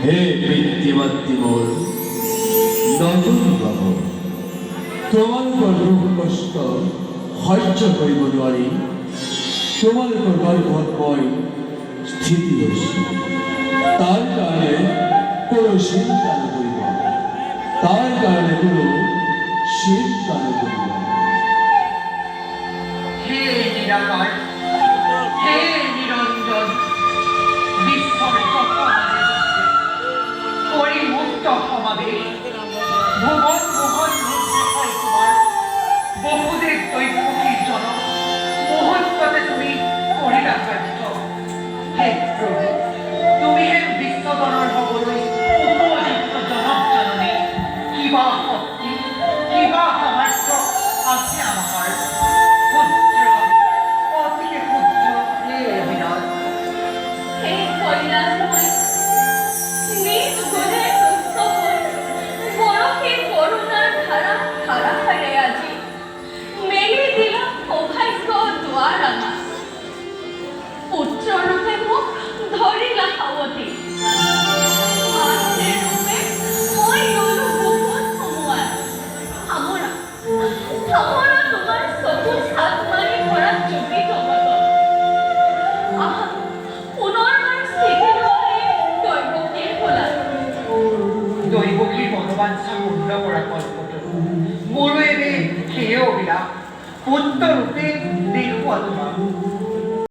হে পিতৃমাতৃ মোর নতুন বাবু, তোমার উপর দুঃখ কষ্ট সহ্য করিব নোৱাৰি তোমার উপর গর্ভময় স্থিতি লৈছো। তার কারণে কোনো চিন্তা নকৰিব, তার কারণে কোনো চিন্তা নকৰিব। হে নিরাকার, হে নিরঞ্জন, বিস্মৃত পরিমুক্ত সমাবেশ, ভুবন মোহন রূপরেখায় তোমার বহুদের দৈত্যকীর জনক মুহূর্ততে তুমি করিলা কার্য। হে প্রভু, তুমি হে বিশ্বজনৰ হবলৈ উপযুক্ত জনক জননী, কিবা শক্তি কিবা সামৰ্থ্য আছে আমাৰ। পুত্ৰ অতিকে পুত্ৰ হে বিৰাট, হে কৈলাসময়, নিজ গুণে তুষ্ট হই বরফে করুণার ধারা ধারা হারে আজি মেলে দিলা সৌভাগ্য দুয়ার আমার। পুত্র রূপে মুখ ধরিলা সাৱটি, মাতৃ রূপে মই ললো বুকুত সোমোৱাই। সামৰা সামৰা তোমাৰ চকু চাত মাৰি ভৰা জ্যোতি জগতত। আহা পুনৰবাৰ স্থিতি লোৱাই দৈৱকীৰ কোলাত। দৈৱকীৰ মনোবাঞ্ছা পূৰ্ণ কৰা কল্পতৰু মোৰো এনে সেয়ে অভিলাষ পুত্ৰ ৰূপে